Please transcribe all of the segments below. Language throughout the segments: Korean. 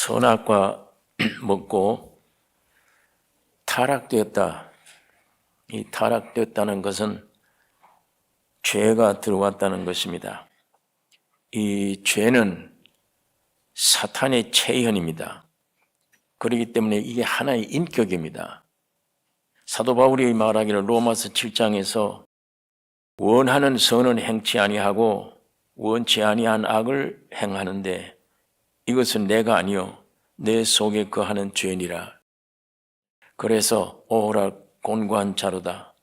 선악과 먹고 타락되었다. 이 타락되었다는 것은 죄가 들어왔다는 것입니다. 이 죄는 사탄의 체현입니다. 그렇기 때문에 이게 하나의 인격입니다. 사도 바울이 말하기를 로마서 7장에서 원하는 선은 행치 아니하고 원치 아니한 악을 행하는데 이것은 내가 아니요 내 속에 거하는 죄니라. 그래서 오라 곤고한 자로다.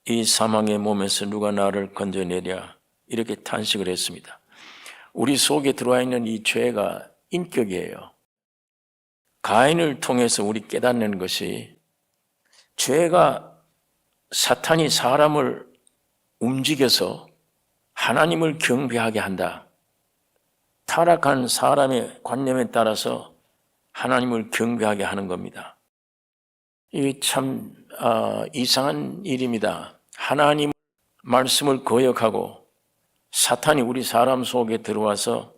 이 사망의 몸에서 누가 나를 건져내랴. 이렇게 탄식을 했습니다. 우리 속에 들어와 있는 이 죄가 인격이에요. 가인을 통해서 우리 깨닫는 것이 죄가 사탄이 사람을 움직여서 하나님을 경배하게 한다. 타락한 사람의 관념에 따라서 하나님을 경배하게 하는 겁니다. 이게 참 이상한 일입니다. 하나님 말씀을 거역하고 사탄이 우리 사람 속에 들어와서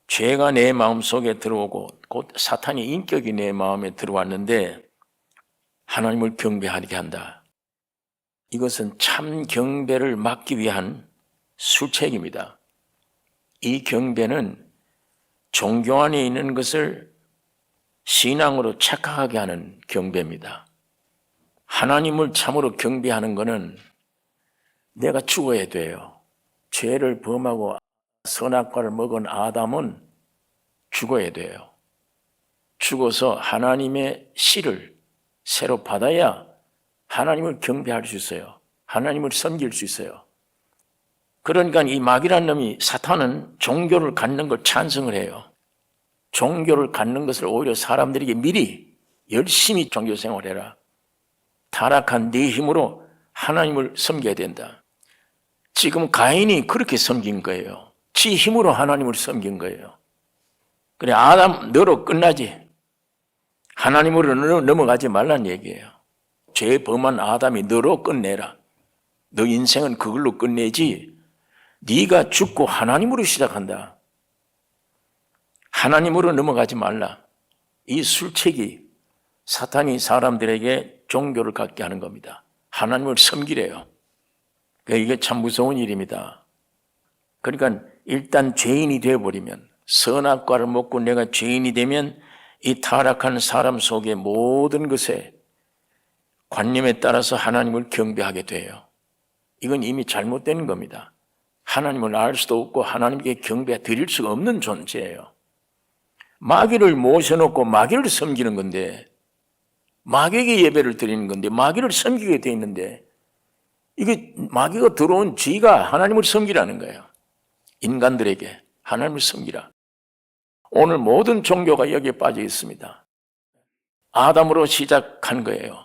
죄가 내 마음 속에 들어오고 곧 사탄의 인격이 내 마음에 들어왔는데 하나님을 경배하게 한다. 이것은 참 경배를 막기 위한 술책입니다. 이 경배는 종교 안에 있는 것을 신앙으로 착각하게 하는 경배입니다. 하나님을 참으로 경배하는 것은 내가 죽어야 돼요. 죄를 범하고 선악과를 먹은 아담은 죽어야 돼요. 죽어서 하나님의 씨를 새로 받아야 하나님을 경배할 수 있어요. 하나님을 섬길 수 있어요. 그러니까 이 마귀란 놈이 사탄은 종교를 갖는 걸 찬성을 해요. 종교를 갖는 것을 오히려 사람들에게 미리 열심히 종교 생활해라. 타락한 네 힘으로 하나님을 섬겨야 된다. 지금 가인이 그렇게 섬긴 거예요. 지 힘으로 하나님을 섬긴 거예요. 그래 아담 너로 끝나지. 하나님으로 넘어가지 말란 얘기예요. 죄 범한 아담이 너로 끝내라. 너 인생은 그걸로 끝내지. 네가 죽고 하나님으로 시작한다. 하나님으로 넘어가지 말라. 이 술책이 사탄이 사람들에게 종교를 갖게 하는 겁니다. 하나님을 섬기래요. 이게 참 무서운 일입니다. 그러니까 일단 죄인이 되어버리면 선악과를 먹고 내가 죄인이 되면 이 타락한 사람 속의 모든 것에 관념에 따라서 하나님을 경배하게 돼요. 이건 이미 잘못된 겁니다. 하나님을 알 수도 없고 하나님께 경배 드릴 수가 없는 존재예요. 마귀를 모셔놓고 마귀를 섬기는 건데 마귀에게 예배를 드리는 건데 마귀를 섬기게 돼 있는데 이게 마귀가 들어온 쥐가 하나님을 섬기라는 거예요. 인간들에게 하나님을 섬기라. 오늘 모든 종교가 여기에 빠져 있습니다. 아담으로 시작한 거예요.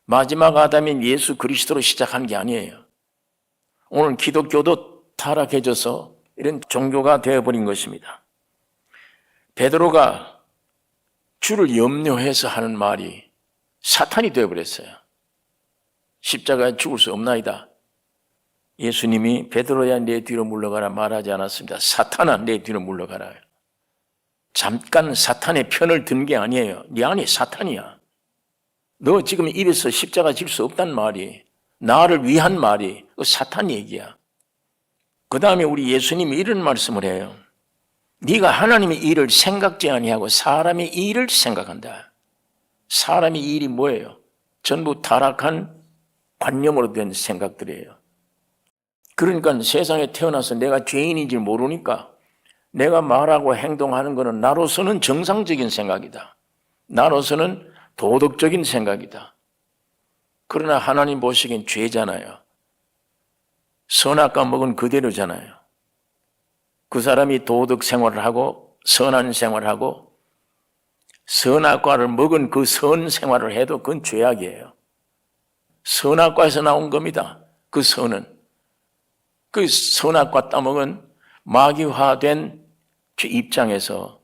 마지막 아담인 예수 그리스도로 시작한 게 아니에요. 오늘 기독교도 타락해져서 이런 종교가 되어버린 것입니다. 베드로가 주를 염려해서 하는 말이 사탄이 되어버렸어요. 십자가에 죽을 수 없나이다. 예수님이 베드로야 내 뒤로 물러가라 말하지 않았습니다. 사탄아 내 뒤로 물러가라. 잠깐 사탄의 편을 든 게 아니에요. 네 안에 사탄이야. 너 지금 입에서 십자가 질 수 없단 말이 나를 위한 말이 사탄 얘기야. 그 다음에 우리 예수님이 이런 말씀을 해요. 네가 하나님의 일을 생각지 아니하고 사람의 일을 생각한다. 사람의 일이 뭐예요? 전부 타락한 관념으로 된 생각들이에요. 그러니까 세상에 태어나서 내가 죄인인지 모르니까 내가 말하고 행동하는 것은 나로서는 정상적인 생각이다. 나로서는 도덕적인 생각이다. 그러나 하나님 보시기엔 죄잖아요. 선악과 먹은 그대로잖아요. 그 사람이 도덕 생활을 하고 선한 생활을 하고 선악과를 먹은 그 선 생활을 해도 그건 죄악이에요. 선악과에서 나온 겁니다. 그 선은. 그 선악과 따먹은 마귀화된 입장에서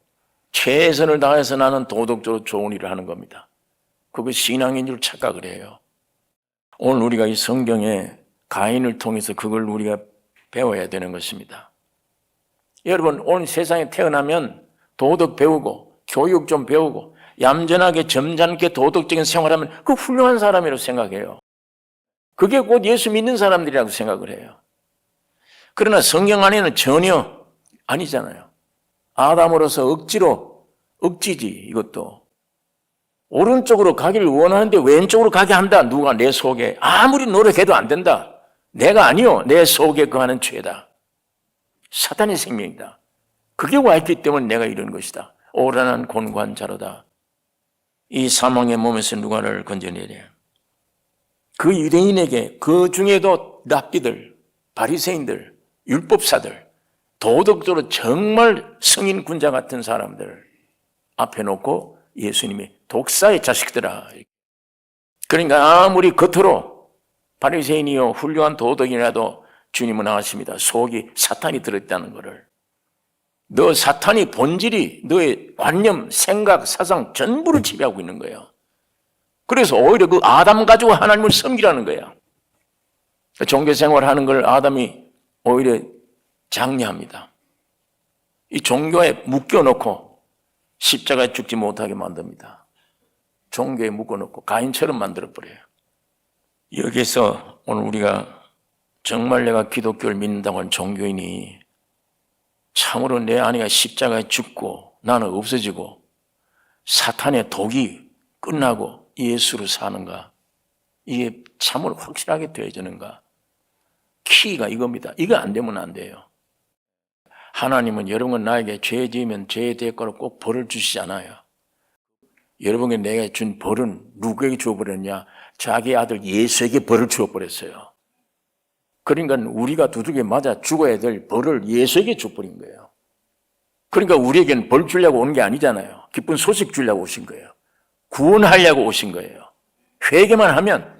최선을 다해서 나는 도덕적으로 좋은 일을 하는 겁니다. 그거 신앙인 줄 착각을 해요. 오늘 우리가 이 성경에 가인을 통해서 그걸 우리가 배워야 되는 것입니다. 여러분 오늘 세상에 태어나면 도덕 배우고 교육 좀 배우고 얌전하게 점잖게 도덕적인 생활하면 그 훌륭한 사람이라고 생각해요. 그게 곧 예수 믿는 사람들이라고 생각을 해요. 그러나 성경 안에는 전혀 아니잖아요. 아담으로서 억지지 이것도. 오른쪽으로 가기를 원하는데 왼쪽으로 가게 한다. 누가 내 속에 아무리 노력해도 안 된다. 내가 아니요. 내 속에 거하는 죄다. 사탄의 생명이다. 그게 와 있기 때문에 내가 이런 것이다. 오란한 곤고한 자로다. 이 사망의 몸에서 누가를 건져내려. 그 유대인에게 그 중에도 랍비들, 바리새인들, 율법사들, 도덕적으로 정말 성인 군자 같은 사람들 앞에 놓고 예수님이 독사의 자식들아. 그러니까 아무리 겉으로 바리새인이요 훌륭한 도덕이라도 주님은 나왔습니다. 속이 사탄이 들어있다는 것을. 너 사탄이 본질이 너의 관념, 생각, 사상 전부를 지배하고 있는 거예요. 그래서 오히려 그 아담 가지고 하나님을 섬기라는 거예요. 종교생활하는 걸 아담이 오히려 장려합니다. 이 종교에 묶여놓고 십자가에 죽지 못하게 만듭니다. 종교에 묶어놓고 가인처럼 만들어버려요. 여기서 오늘 우리가 정말 내가 기독교를 믿는다고 하는 종교인이 참으로 내 안에가 십자가에 죽고 나는 없어지고 사탄의 독이 끝나고 예수로 사는가? 이게 참으로 확실하게 되어지는가? 키가 이겁니다. 이거 안 되면 안 돼요. 하나님은 여러분 나에게 죄 지으면 죄의 대가로 꼭 벌을 주시잖아요. 여러분에게 내가 준 벌은 누구에게 주어버렸냐? 자기 아들 예수에게 벌을 주어버렸어요. 그러니까 우리가 두둑에 맞아 죽어야 될 벌을 예수에게 줘버린 거예요. 그러니까 우리에게는 벌 주려고 온 게 아니잖아요. 기쁜 소식 주려고 오신 거예요. 구원하려고 오신 거예요. 회개만 하면,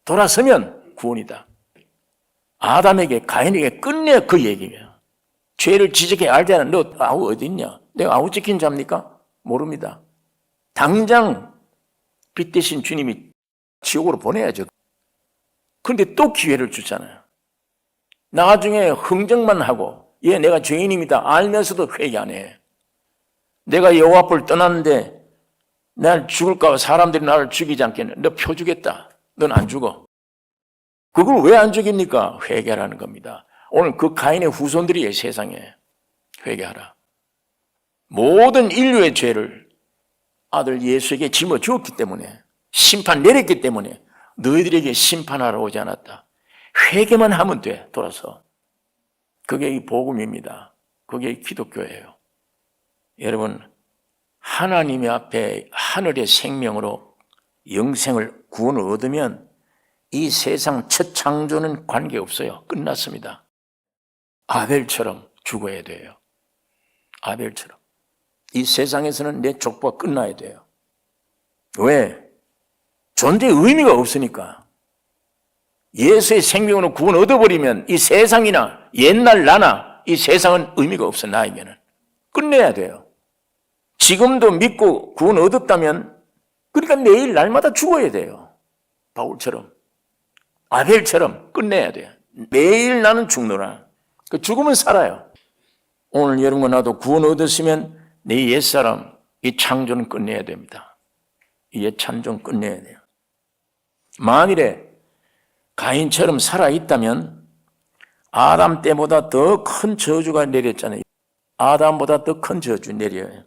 돌아서면 구원이다. 아담에게, 가인에게 끝내 그 얘기예요. 죄를 지적해 알잖아. 너 아우 어디 있냐? 내가 아우 지킨 자입니까? 모릅니다. 당장 빛 대신 주님이 지옥으로 보내야죠. 그런데 또 기회를 주잖아요. 나중에 흥정만 하고 얘 내가 죄인입니다 알면서도 회개 안 해. 내가 여호와 앞을 떠났는데 날 죽을까 봐 사람들이 나를 죽이지 않겠네. 너 표 주겠다. 넌 안 죽어. 그걸 왜 안 죽입니까? 회개하라는 겁니다. 오늘 그 가인의 후손들이에요. 세상에. 회개하라. 모든 인류의 죄를 아들 예수에게 짊어주었기 때문에 심판 내렸기 때문에 너희들에게 심판하러 오지 않았다. 회개만 하면 돼. 돌아서. 그게 이 복음입니다. 그게 기독교예요. 여러분 하나님의 앞에 하늘의 생명으로 영생을 구원을 얻으면 이 세상 첫 창조는 관계없어요. 끝났습니다. 아벨처럼 죽어야 돼요. 아벨처럼. 이 세상에서는 내 족보가 끝나야 돼요. 왜? 존재의 의미가 없으니까. 예수의 생명으로 구원 얻어버리면 이 세상이나 옛날 나나 이 세상은 의미가 없어. 나에게는. 끝내야 돼요. 지금도 믿고 구원 얻었다면 그러니까 내일 날마다 죽어야 돼요. 바울처럼. 아벨처럼 끝내야 돼요. 매일 나는 죽노라. 그 죽으면 살아요. 오늘 여러분과 나도 구원 얻었으면 내 옛사람, 이 창조는 끝내야 됩니다. 이 옛 창조는 끝내야 돼요. 만일에 가인처럼 살아있다면 아담 때보다 더 큰 저주가 내렸잖아요. 아담보다 더 큰 저주 내려요.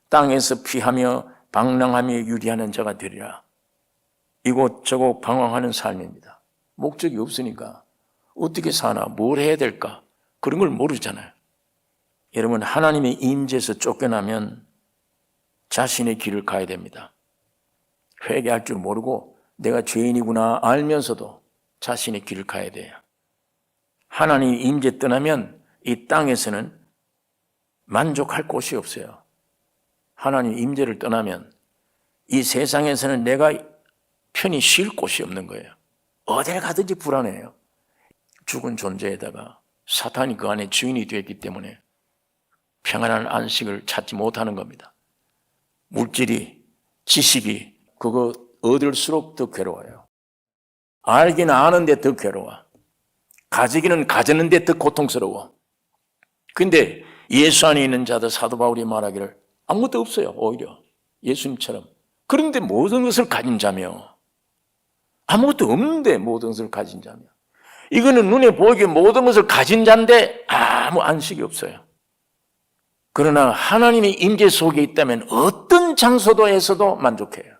땅에서 피하며 방랑하며 유리하는 자가 되리라. 이곳저곳 방황하는 삶입니다. 목적이 없으니까 어떻게 사나 뭘 해야 될까 그런 걸 모르잖아요. 여러분 하나님의 임재에서 쫓겨나면 자신의 길을 가야 됩니다. 회개할 줄 모르고 내가 죄인이구나 알면서도 자신의 길을 가야 돼요. 하나님의 임재 떠나면 이 땅에서는 만족할 곳이 없어요. 하나님 임재를 떠나면 이 세상에서는 내가 편히 쉴 곳이 없는 거예요. 어딜 가든지 불안해요. 죽은 존재에다가 사탄이 그 안에 주인이 되었기 때문에 평안한 안식을 찾지 못하는 겁니다. 물질이, 지식이 그거 얻을수록 더 괴로워요. 알기는 아는데 더 괴로워. 가지기는 가졌는데 더 고통스러워. 근데 예수 안에 있는 자들, 사도 바울이 말하기를 아무것도 없어요. 오히려 예수님처럼. 그런데 모든 것을 가진 자며, 아무것도 없는데 모든 것을 가진 자며, 이거는 눈에 보이게 모든 것을 가진 자인데 아무 안식이 없어요. 그러나 하나님의 임재 속에 있다면 어떤 장소도에서도 만족해요.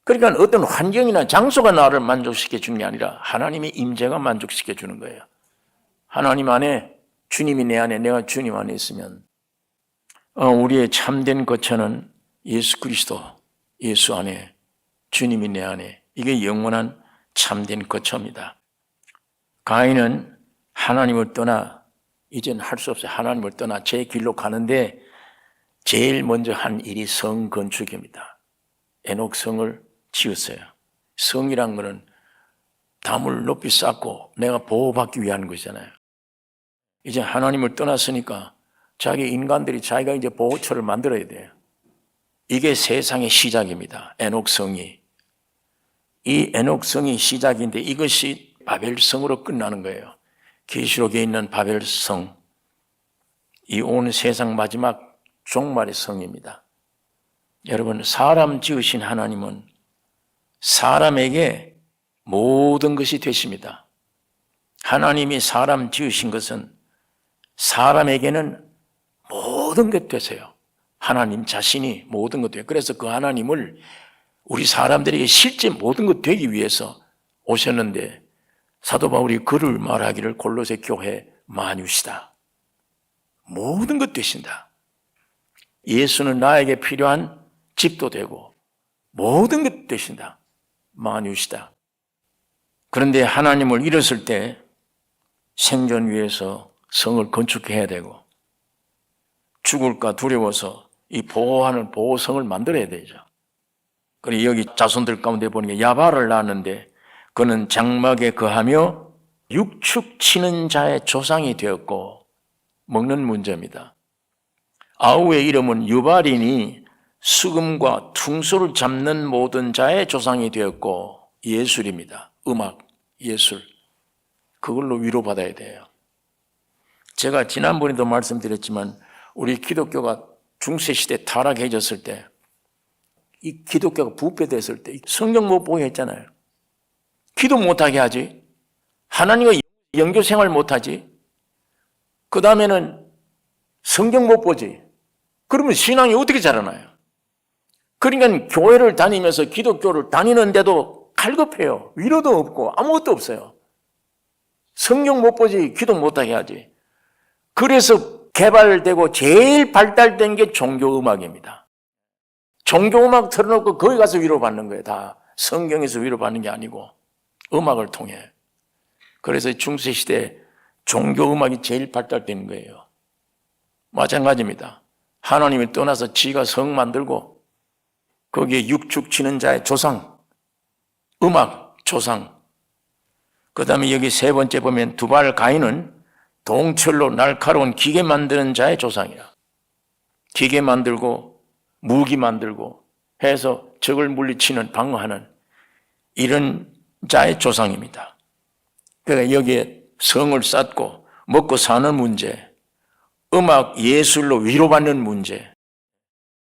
그러니까 어떤 환경이나 장소가 나를 만족시켜 주는 게 아니라 하나님의 임재가 만족시켜 주는 거예요. 하나님 안에, 주님이 내 안에, 내가 주님 안에 있으면 우리의 참된 거처는 예수 그리스도, 예수 안에, 주님이 내 안에, 이게 영원한 참된 거처입니다. 가인은 하나님을 떠나, 이젠 할 수 없어요. 하나님을 떠나 제 길로 가는데 제일 먼저 한 일이 성 건축입니다. 에녹 성을 지었어요. 성이란 거는 담을 높이 쌓고 내가 보호받기 위한 것이잖아요. 이제 하나님을 떠났으니까 자기 인간들이 자기가 이제 보호처를 만들어야 돼요. 이게 세상의 시작입니다. 에녹성이. 이 에녹성이 시작인데 이것이 바벨성으로 끝나는 거예요. 계시록에 있는 바벨성, 이 온 세상 마지막 종말의 성입니다. 여러분, 사람 지으신 하나님은 사람에게 모든 것이 되십니다. 하나님이 사람 지으신 것은 사람에게는 모든 것 되세요. 하나님 자신이 모든 것 돼요. 그래서 그 하나님을 우리 사람들에게 실제 모든 것 되기 위해서 오셨는데, 사도 바울이 그를 말하기를 골로새 교회 만유시다. 모든 것 되신다. 예수는 나에게 필요한 집도 되고 모든 것 되신다. 만유시다. 그런데 하나님을 잃었을 때 생존 위해서 성을 건축해야 되고, 죽을까 두려워서 이 보호하는 보호성을 만들어야 되죠. 그리고 여기 자손들 가운데 보니까 야발을 낳았는데 그는 장막에 거하며 육축 치는 자의 조상이 되었고, 먹는 문제입니다. 아우의 이름은 유발이니 수금과 퉁소를 잡는 모든 자의 조상이 되었고, 예술입니다. 음악, 예술. 그걸로 위로받아야 돼요. 제가 지난번에도 말씀드렸지만 우리 기독교가 중세시대 타락해졌을 때, 이 기독교가 부패됐을 때 성경 못 보게 했잖아요. 기도 못하게 하지. 하나님과 영교생활 못하지. 그 다음에는 성경 못 보지. 그러면 신앙이 어떻게 자라나요? 그러니까 교회를 다니면서 기독교를 다니는데도 갈급해요. 위로도 없고 아무것도 없어요. 성경 못 보지, 기도 못하게 하지. 그래서 개발되고 제일 발달된 게 종교음악입니다. 종교음악 틀어놓고 거기 가서 위로받는 거예요. 다 성경에서 위로받는 게 아니고 음악을 통해. 그래서 중세시대 종교음악이 제일 발달된 거예요. 마찬가지입니다. 하나님을 떠나서 지가 성 만들고 거기에 육축 치는 자의 조상, 음악, 조상. 그 다음에 여기 세 번째 보면 두발 가인은 동철로 날카로운 기계 만드는 자의 조상이라. 기계 만들고 무기 만들고 해서 적을 물리치는, 방어하는 이런 자의 조상입니다. 그러니까 여기에 성을 쌓고 먹고 사는 문제, 음악, 예술로 위로받는 문제,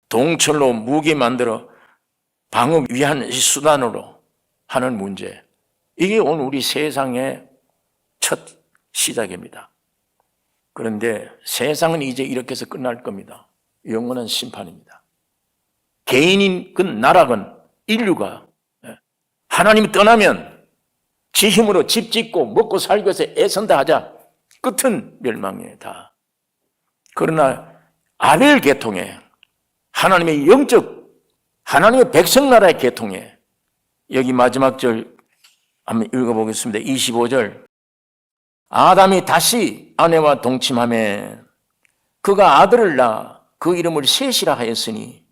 동철로 무기 만들어 방어 위한 수단으로 하는 문제, 이게 오늘 우리 세상의 첫 시작입니다. 그런데 세상은 이제 이렇게 해서 끝날 겁니다. 영원한 심판입니다. 개인이건 나라건 인류가 하나님이 떠나면 지 힘으로 집 짓고 먹고 살기 위해서 애선다 하자. 끝은 멸망이에요, 다. 그러나 아벨 계통에, 하나님의 영적, 하나님의 백성 나라의 계통에, 여기 마지막 절 한번 읽어보겠습니다. 25절. 아담이 다시 아내와 동침하매 그가 아들을 낳아 그 이름을 셋이라 하였으니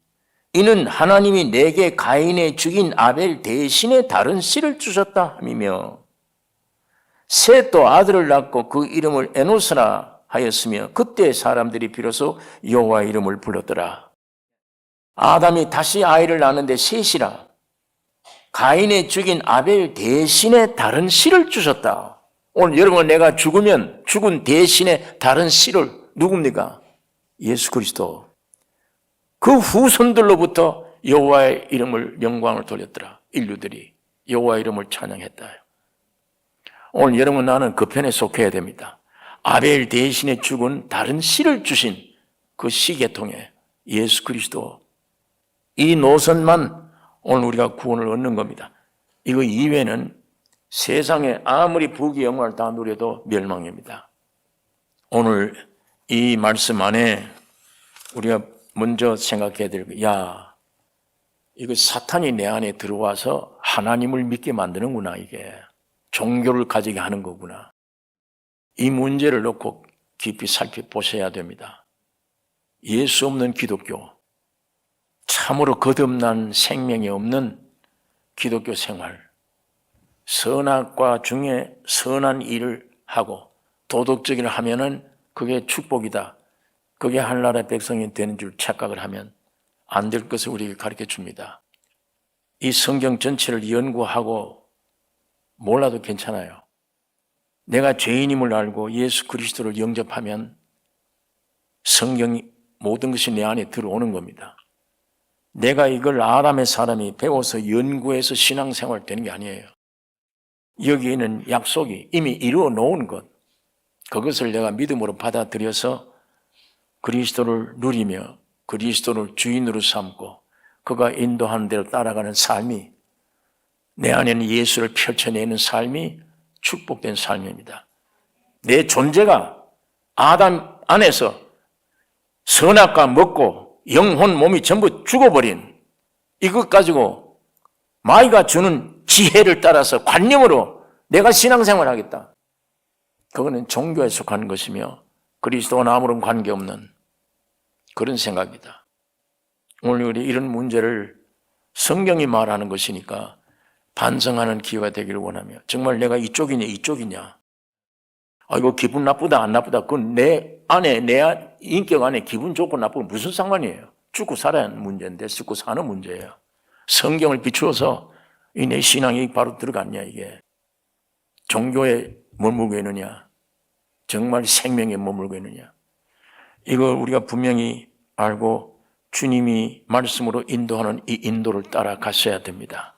이는 하나님이 내게 가인의 죽인 아벨 대신에 다른 씨를 주셨다 함이며, 셋도 아들을 낳고 그 이름을 에노스라 하였으며 그때 사람들이 비로소 여호와 이름을 불렀더라. 아담이 다시 아이를 낳는데 셋이라, 가인의 죽인 아벨 대신에 다른 씨를 주셨다. 오늘 여러분, 내가 죽으면 죽은 대신에 다른 씨를 누굽니까? 예수 그리스도. 그 후손들로부터 여호와의 이름을 영광을 돌렸더라. 인류들이 여호와의 이름을 찬양했다. 오늘 여러분, 나는 그 편에 속해야 됩니다. 아벨 대신에 죽은 다른 씨를 주신 그 씨계통에 예수 그리스도, 이 노선만 오늘 우리가 구원을 얻는 겁니다. 이거 이외에는 세상에 아무리 부귀 영화를 다 누려도 멸망입니다. 오늘 이 말씀 안에 우리가 먼저 생각해야 될 거, 야, 이거 사탄이 내 안에 들어와서 하나님을 믿게 만드는구나. 이게 종교를 가지게 하는 거구나. 이 문제를 놓고 깊이 살펴보셔야 됩니다. 예수 없는 기독교, 참으로 거듭난 생명이 없는 기독교 생활, 선악과 중에 선한 일을 하고 도덕적인 일을 하면은 그게 축복이다, 그게 하늘나라의 백성이 되는 줄 착각을 하면 안 될 것을 우리에게 가르쳐 줍니다. 이 성경 전체를 연구하고 몰라도 괜찮아요. 내가 죄인임을 알고 예수 그리스도를 영접하면 성경이 모든 것이 내 안에 들어오는 겁니다. 내가 이걸 아담의 사람이 배워서 연구해서 신앙생활 되는 게 아니에요. 여기에는 약속이 이미 이루어 놓은 것, 그것을 내가 믿음으로 받아들여서 그리스도를 누리며 그리스도를 주인으로 삼고 그가 인도하는 대로 따라가는 삶이, 내 안에는 예수를 펼쳐내는 삶이 축복된 삶입니다. 내 존재가 아담 안에서 선악과 먹고 영혼 몸이 전부 죽어버린 이것 가지고 마귀가 주는 지혜를 따라서 관념으로 내가 신앙생활을 하겠다. 그거는 종교에 속한 것이며 그리스도와 아무런 관계없는 그런 생각이다. 오늘 우리 이런 문제를 성경이 말하는 것이니까 반성하는 기회가 되기를 원하며, 정말 내가 이쪽이냐 이쪽이냐, 이거 기분 나쁘다 안 나쁘다, 그건 내 안에, 내 인격 안에 기분 좋고 나쁘고 무슨 상관이에요. 죽고 살아야 하는 문제인데, 죽고 사는 문제예요. 성경을 비추어서 이 내 신앙이 바로 들어갔냐, 이게 종교에 머물고 있느냐, 정말 생명에 머물고 있느냐, 이거 우리가 분명히 알고 주님이 말씀으로 인도하는 이 인도를 따라가셔야 됩니다.